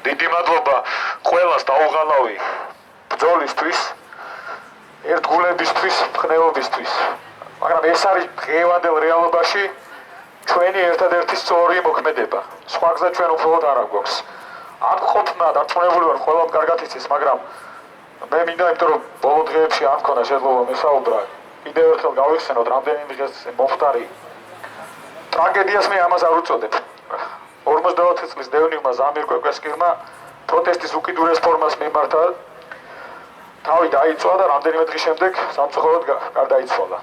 დიდი მადლობა ყველას დაუღალავი ბრძოლისთვის, ერთგულებისთვის, მხნეობისთვის. მაგრამ ეს არის დღევანდელ რეალობაში ჩვენი ერთადერთი სწორი მოქმედება. სხვა გზა ჩვენ უბრალოდ არ გვაქვს. არ ყოფნა დარწმუნებული ვარ ყველამ კარგად იცის, მაგრამ მე მინდა იმიტომ რომ ბოლო დღეებში არ მქონდა შესაძლებლობა მესაუბრა. კიდევ ერთხელ გავიხსენოთ რამდენიმე დღეს მომხდარი ტრაგედიას მე ამას არ უწოდებ. 54 წლის დევნილმა ზამირ კვეკესკირმა პროტესტის უკიდურეს ფორმას მიმართა. თავი დაიწვა და რამდენიმე დღის შემდეგ სამწუხაროდ გარდაიცვალა.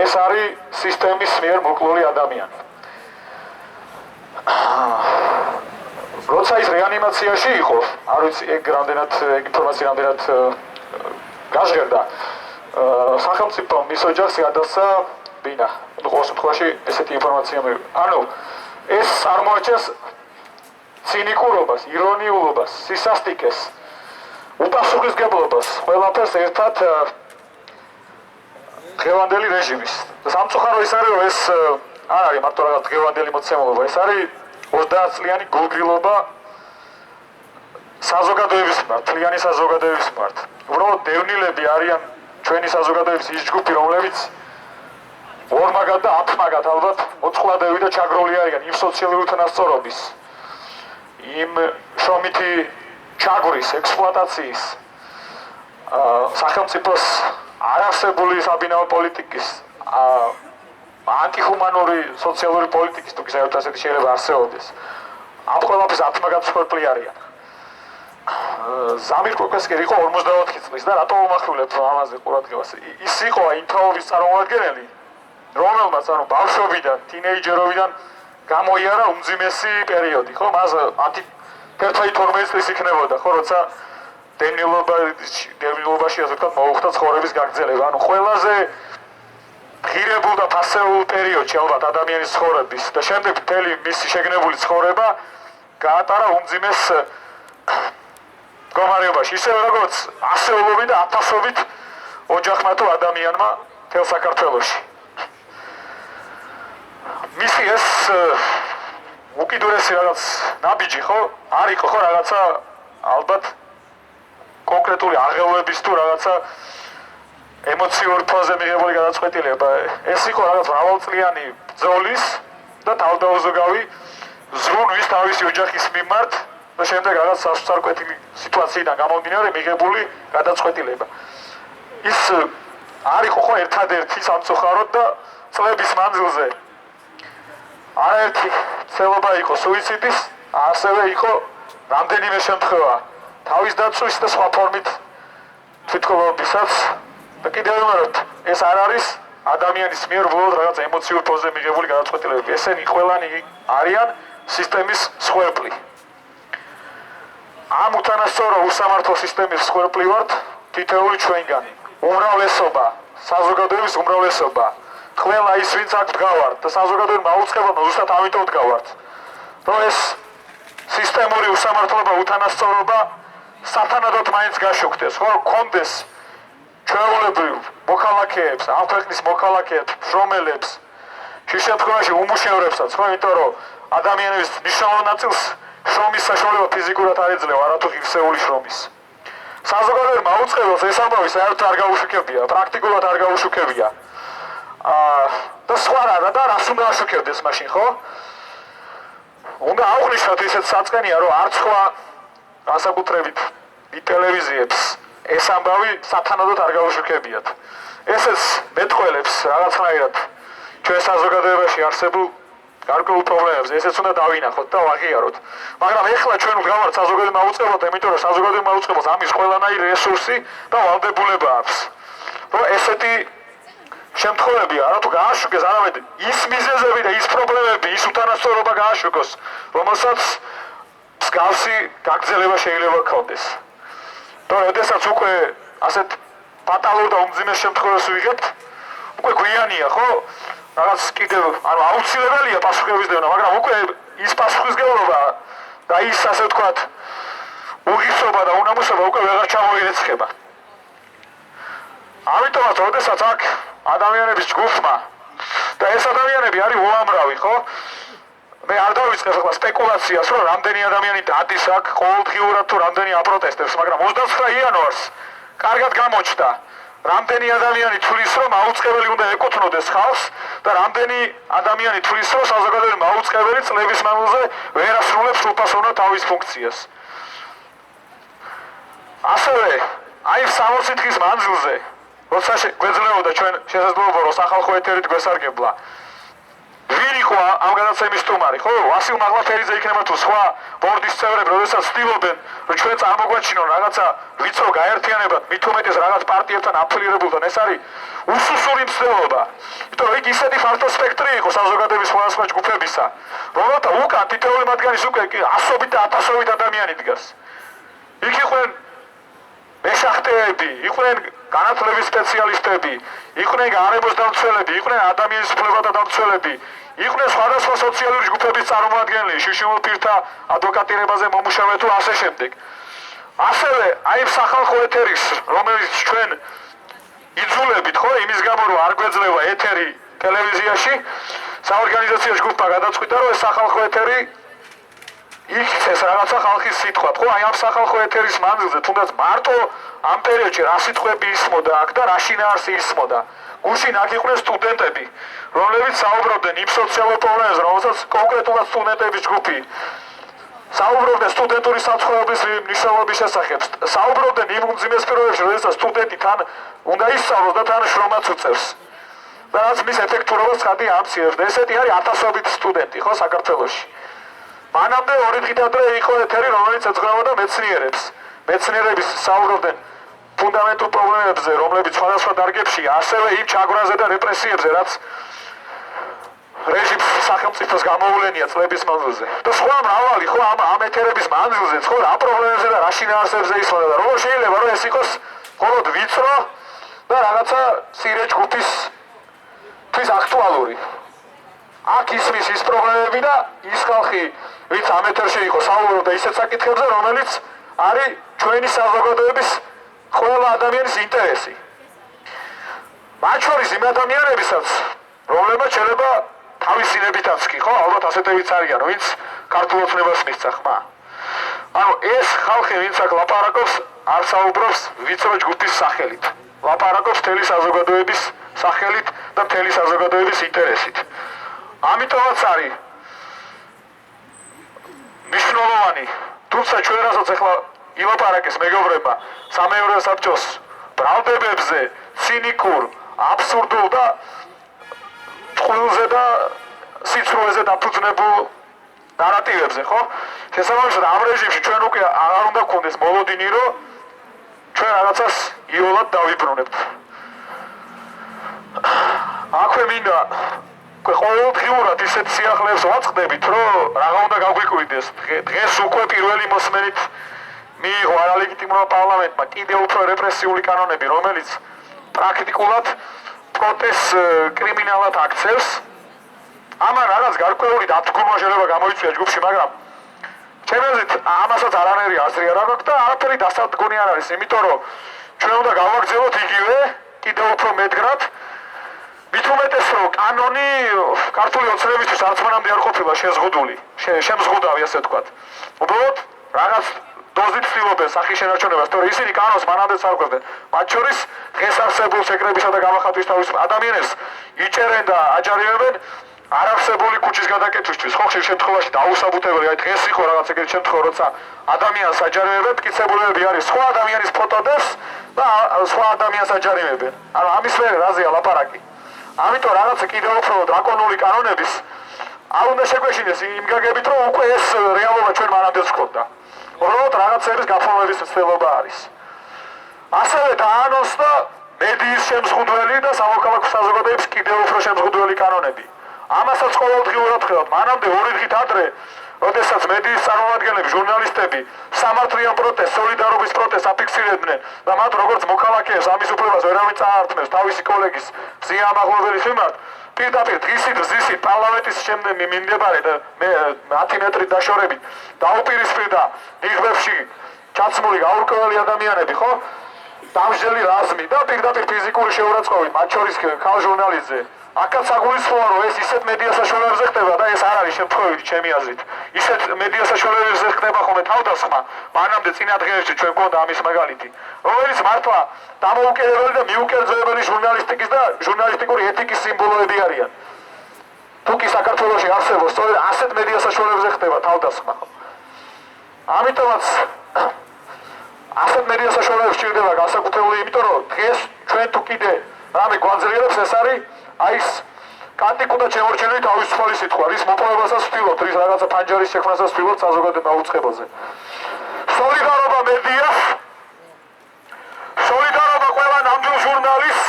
ეს არის სისტემის მიერ მოკლული ადამიანი. როცა ის რეანიმაციაში იყო, არ ვიცი ეგ ინფორმაცია რამდენად გაჟღერდა. სახელმწიფო მის ოჯახს გადასცა ბინა. ყოველ შემთხვევაში ესეთი ინფორმაცია მე. ანუ ეს წარმოაჩენს ცინიკურობას, ირონიულობას, სისასტიკეს, უპასუხისმგებლობას, ყველაფერს ერთად დღევანდელი რეჟიმის. სამწუხარო ის არის, რომ ეს არ არის მარტო რაღაც დღევანდელი მოცემულობა, ეს არის 30 წლიანი გულგრილობა საზოგადოების მიმართ, მთლიანი საზოგადოების მიმართ. უბრალოდ დევნილები არიან ჩვენი საზოგადოების ის ჯგუფი, რომლებიც ორმაგად და აფრმაგად ალბათ მოწყვლადები და ჩაგროვლი არიან იმ სოციალური უთანასწორობის, იმ შრომითი ჩაგვრის, ექსპლუატაციის, სახელმწიფოს არარსებული საბინაო პოლიტიკის, ანტიხუმანური სოციალური პოლიტიკის თუ გისაერთოდ ასეთი შეიძლება არსებობდეს. ამ ყველაფერს აფრმაგად მსხვერპლი არიან. ზამირ კვეკესკირი იყო 54 წლის და რატო ვამახვილებ ამაზე ყურადღებას? ის იყო იმ თაობის წარმომადგენელი, რომელმაც ანუ ბავშვობიდან, თინეიჯერობიდან გამოიარა უმძიმესი პერიოდი, ხო? მას 12 წლის იქნებოდა, ხო, როცა დევნილობაში ასე ვთქვათ მოუხდა ცხოვრების გაგრძელება. ანუ ყველაზე ღირებულ და ფასეულ პერიოდში ალბათ ადამიანის ცხოვრების და შემდეგ მთელი მისი შეგნებული ცხოვრება გაატარა უმძიმეს მდგომარეობაში, ისევე როგორც ასეულობით და ათასობით ოჯახმა თუ ადამიანმა მთელ საქართველოში. მისი ეს უკიდურესი რაღაც ნაბიჯი ხო არ იყო ხო რაღაცა ალბათ კონკრეტული აღელვების თუ რაღაცა ემოციური ფონზე მიღებული გადაწყვეტილება. ეს იყო რაღაც მრავალწლიანი ბრძოლის და თავდაუზოგავი ზრუნვის თავისი ოჯახის მიმართ და შემდეგ რაღაც სასწრაფო სიტუაციიდან გამომდინარე მიღებული გადაწყვეტილება. ის არ იყო ხო ერთადერთი სამწუხაროდ და წლების მანძილზე არაერთი ცელობა იყო სუიციდის, ასევე იყო რამდენიმე შემთხვევა თავის დაცვის და სხვა ფორმით თვითმკვლელობისაც და კიდევ ვიმეორებ, ეს არ არის ადამიანის მიერ უბრალოდ რაღაც ემოციურ ფონზე მიღებული გადაწყვეტილებები. ესენი ყველანი არიან სისტემის მსხვერპლი. ამ უთანასწორო უსამართლო სისტემის მსხვერპლი ვართ თითოეული ჩვენგანი. უმრავლესობა, საზოგადოების უმრავლესობა, ყველა ის ვინც აქ დგავართ და საზოგადოებმა აუწყებელმა ზუსტად ამიტომ დგავართ, რომ ეს სისტემური უსამართლობა, უთანასწორობა სათანადოდ მაინც გაშუქდეს, ხო, გქონდეს ჩვეულებრივ მოქალაქეებს, ამ ქვეყნის მოქალაქეებს, შრომელებს, შე შემთხვევაში უმუშევრებსაც, ხო, იმიტომ რომ ადამიანების მნიშვნელოვან ნაწილს შრომის საშუალება ფიზიკურად არ ეძლევა, არათუ ღირსეული შრომის. საზოგადოებმა აუწყებელს ეს ამბავი საერთოდ არ გაუშუქებია, პრაქტიკულად არ გაუშუქებია. და სხვა და რას უნდა აშუქებდეს მაშინ, ხო? უნდა აღვნიშნოთ ისეთ საწყენია, რომ არც სხვა განსაკუთრებით ტელევიზიებს ეს ამბავი სათანადოდ არ გაუშუქებიათ. ესეც მეტყველებს რაღაცნაირად ჩვენ საზოგადოებაში არსებულ გარკვეულ პრობლემებს, ესეც უნდა დავინახოთ და ვაღიაროთ. მაგრამ ეხლა ჩვენ ვდგავართ საზოგადოებამ აუწყებლად, იმიტომ რომ საზოგადოებამ აუწყებლად ამის ყველანაირი რესურსი და ვალდებულება აქვს. რომ ესეთი შემთხვევები არათუ გააშუქეს, არამედ ის მიზეზები და ის პრობლემები, ის უთანასწორობა გააშუქოს, რომელსაც მსგავსი გაგრძელება შეიძლება გქონდეს. და როდესაც უკვე ასეთ ფატალურ და უმძიმეს შემთხვევას ვიღებთ, უკვე გვიანია, ხო? რაღაც კიდევ ანუ აუცილებელია პასუხების დევნა, მაგრამ უკვე ის პასუხისმგებლობა და ის ასე ვთქვათ უღირსობა და უნამუსობა უკვე ვეღარ ჩამოირეცხება. ამიტომაც როდესაც აქ ადამიანების ჯგუფმა და ეს ადამიანები არის უამრავი, ხო? მე არ დავიწყებ ახლა სპეკულაციას, რომ რამდენი ადამიანი დადის აქ ყოველდღიურად თუ რამდენი აპროტესტებს, მაგრამ 29 იანვარს კარგად გამოჩნდა, რამდენი ადამიანი თulis, რომ აუწყებელი უნდა ეკუთვნოდეს ხალხს და რამდენი ადამიანი თulis, რომ საზოგადოებრივი მაუწყებელი წლების მანძილზე ვერ ასრულებს უფასოვნად თავის ფუნქციას. ასევე, აი 60 დღის მანძილზე, როცა გვეძლეოდა ჩვენ შესაძლებლობა, რომ სახალხო ეთერით გვესარგებლა, ვინ იყო ამ გადაცემის სტუმარი, ხო? ვასილ მაღლაფერიძე იქნება თუ სხვა ბორდის წევრები, როდესაც ცდილობენ, რომ ჩვენ წარმოგვაჩინონ რაღაცა ვიწრო გაერთიანებად, მით უმეტეს რაღაც პარტიებთან აფილირებულთან, ეს არის უსუსური მცდელობა. იმიტომ რომ იქ ისეთი ფართო სპექტრი იყო საზოგადოების სხვადასხვა ჯგუფებისა, რომელთა უკან თითოეული მათგანის უკვე ასობით და ათასობით ადამიანი დგას. იქ იყვნენ მეშახტეები, იყვნენ განათლების სპეციალისტები, იყვნენ გარემოს დამცველები, იყვნენ ადამიანის უფლებათა დამცველები, იყვნენ სხვადასხვა სოციალური ჯგუფების წარმომადგენლები, შიშიმურ პირთა ადვოკატირებაზე მომუშავე თუ ასე შემდეგ. ასევე აი სახალხო ეთერის, რომელიც ჩვენ იძულებით, ხო, იმის გამო რომ არ გვეძლევა ეთერი ტელევიზიაში, საორგანიზაციო ჯგუფმა გადაწყვიტა, რომ ეს სახალხო ეთერი იქცეს რაღაცა ხალხის სიტყვა, ხო, აი ამ სახალხო ეთერის მანძილზე, თუნდაც მარტო ამ პერიოდში რა სიტყვები ისმოდა აქ და რა შინაარსი ისმოდა. გუშინ აქ იყვნენ სტუდენტები, რომლებიც საუბრობდნენ იმ სოციალურ პრობლემებზე, რომელსაც კონკრეტულად სტუდენტების ჯგუფი საუბრობდნენ სტუდენტური საცხოვრებლის მნიშვნელობის შესახებ, საუბრობდნენ იმ უმძიმეს პირობებში, როდესაც სტუდენტი თან უნდა ისწავლოს და თან შრომაც უწევს. და რაც მის ეფექტურობას ხადი ამცირებს. ესეთი არის ათასობით სტუდენტი, ხო, საქართველოში. მანამდე 2 დღით ადრე იყო ეთერი, რომელიც ეძღვნებოდა მეცნიერებს. მეცნიერების საუბრობდნენ ფუნდამენტურ პრობლემებზე, რომლებიც სხვადასხვა დარგებში, ასევე იმ ჩაგვრაზე და რეპრესიებზე, რაც რეჟიმს სახელმწიფოს გამოუვლენია წლების მანძილზე. და სხვა მრავალი, ხო, ამ ეთერების მანძილზე, ხო, რა პრობლემებზე და რა შინაარსებზე ისმოდა და როგორ შეიძლება, რომ ეს იყოს მხოლოდ ვიწრო და რაღაცა მცირე ჯგუფისთვის აქტუალური. აქ ისმის ის პრობლემები და ის ხალხი, ვინც ამ ეთერში იყო საუბრობდა ისეთ საკითხებზე, რომელიც არის ჩვენი საზოგადოების ყველა ადამიანის ინტერესი. მათ შორის იმ ადამიანებისაც, რომლებმაც შეიძლება თავისინებითაც კი, ხო, ალბათ ასეთებიც არიან, ვინც ქართულ ოცნებას მისცა ხმა. ანუ ეს ხალხი, ვინც აქ ლაპარაკობს, არ საუბრობს ვიწრო ჯგუფის სახელით. ლაპარაკობს მთელი საზოგადოების სახელით და მთელი საზოგადოების ინტერესით. ამიტომაც არის მნიშვნელოვანი, თუმცა ჩვენ რასაც ახლა ილაპარაკეს მეგობრებმა სამეურვეო საბჭოს ბრალდებებზე, ცინიკურ, აბსურდულ და წყვილზე და სიცრუეზე დაფუძნებულ ნარატივებზე, ხო? შესაბამისად ამ რეჟიმში ჩვენ უკვე აღარ უნდა გქონდეს მოლოდინი, რომ ჩვენ რაღაცას იოლად დავიბრუნებთ. აქვე მინდა ყოველდღიურად ისეთ სიახლეებს ვაწყდებით, რომ რაღა უნდა გაგვიკვირდეს. დღეს უკვე პირველი მოსმენით მიიღო არალეგიტიმურმა პარლამენტმა კიდევ უფრო რეპრესიული კანონები, რომელიც პრაქტიკულად პროტესტს კრიმინალად აქცევს. ამან რაღაც გარკვეული დათქმულმა შეიძლება გამოიწვია ჯგუფში, მაგრამ ჩემი აზრით ამასაც არანაირი აზრი არ აქვს და არაფერი დასადგონი არ არის, იმიტომ რომ ჩვენ უნდა გავაგრძელოთ იგივე კიდევ უფრო მედგრად. მით უმეტეს რომ კანონი ქართული ოცნებისთვის არც მანამდე არ ყოფილა შეზღუდული, შემზღუდავი ასე ვთქვათ. უბრალოდ რაღაც დოზით ცდილობენ სახის შენარჩუნებას, თორე ისინი კანონს მანამდეც არ ყვებდნენ. მათ შორის დღეს არსებულ შეკრებისა და გამახატვის თავისუფლ ადამიანებს იჭერენ და აჯარიმებენ არარსებული ქუჩის გადაკეთვისთვის. ხო, ხშირ შემთხვევაში დაუსაბუთებელი, აი დღეს იყო რაღაც ეგეთი შემთხვევა, როცა ადამიანს აჯარიმებენ, მტკიცებულებები არის სხვა ადამიანის ფოტოდებს და სხვა ადამიანს აჯარიმებენ. ანუ ამის მერე რაზეა ლაპარაკი? ამიტომ რაღაცა კიდევ უფრო დრაკონული კანონების არ უნდა შეგვეშინდეს იმ გაგებით, რომ უკვე ეს რეალობა ჩვენ მანამდეც გვქონდა. უბრალოდ რაღაცების გაფორმების მცდელობა არის. ასევე დაანონსდა მედიის შემზღუდველი და სამოქალაქო საზოგადოების კიდევ უფრო შემზღუდველი კანონები. ამასაც ყოველდღიურად ხედავთ. მანამდე 2 დღით ადრე, როდესაც მედიის წარმომადგენლები, ჟურნალისტები სამართლიან პროტესტს, სოლიდარობის პროტესტს აფიქსირებდნენ და მათ როგორც მოქალაქეებს ამის უფლებას ვერავინ წაართმევს თავისი კოლეგის ზია ამაღლობელის მიმართ, პირდაპირ დღისით პარლამენტის შემდეგ მიმდებარე და 10 მეტრით დაშორებით დაუპირისპირდა ნიღბებში ჩაცმული გაურკვეველი ადამიანები, ხო? დამსჯელი რაზმი და პირდაპირ ფიზიკური შეურაცხყოფით, მათ შორის ქალ ჟურნალისტზე აქაც საგულისხმოა რომ ეს ისეთ მედია საშუალებებზე ხდება და ეს არ არის შემთხვევით ჩემი აზრით. ისეთ მედია საშუალებებზე ხდება ხოლმე თავდასხმა, მანამდე წინა დღეებში ჩვენ გვქონდა ამის მაგალითი, რომელიც მართლა დამოუკიდებელი და მიუკერძოებელი ჟურნალისტიკის და ჟურნალისტიკური ეთიკის სიმბოლოები არიან. თუ კი საქართველოში არსებობს, სწორედ ასეთ მედია საშუალებებზე ხდება თავდასხმა. ამიტომაც ასეთ მედია საშუალებებს სჭირდება განსაკუთრებული, იმიტომ რომ დღეს ჩვენ თუ კიდე რამე გვაძლიერებს ეს არის აი ეს კანტიკუდა შემორჩენილი თავისუფალი სიტყვა, რის მოპოვებასაც ვთვლობთ, რის რაღაცა ფანჯარის შექმნასაც ვთვლობთ საზოგადოებრივ მაუწყებელზე. სოლიდარობა მედია, სოლიდარობა ყველა ნამდვილ ჟურნალისტს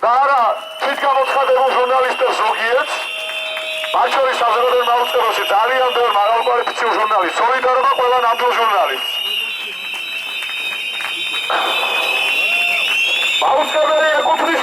და არა თვითგამოცხადებულ ჟურნალისტებს ზოგიერთს, მათ შორის საზოგადოებრივ მაუწყებელში ძალიან ბევრ მაღალკვალიფიციურ ჟურნალისტს, სოლიდარობა ყველა ნამდვილ ჟურნალისტს. მაუწყებელი ეკუთვნის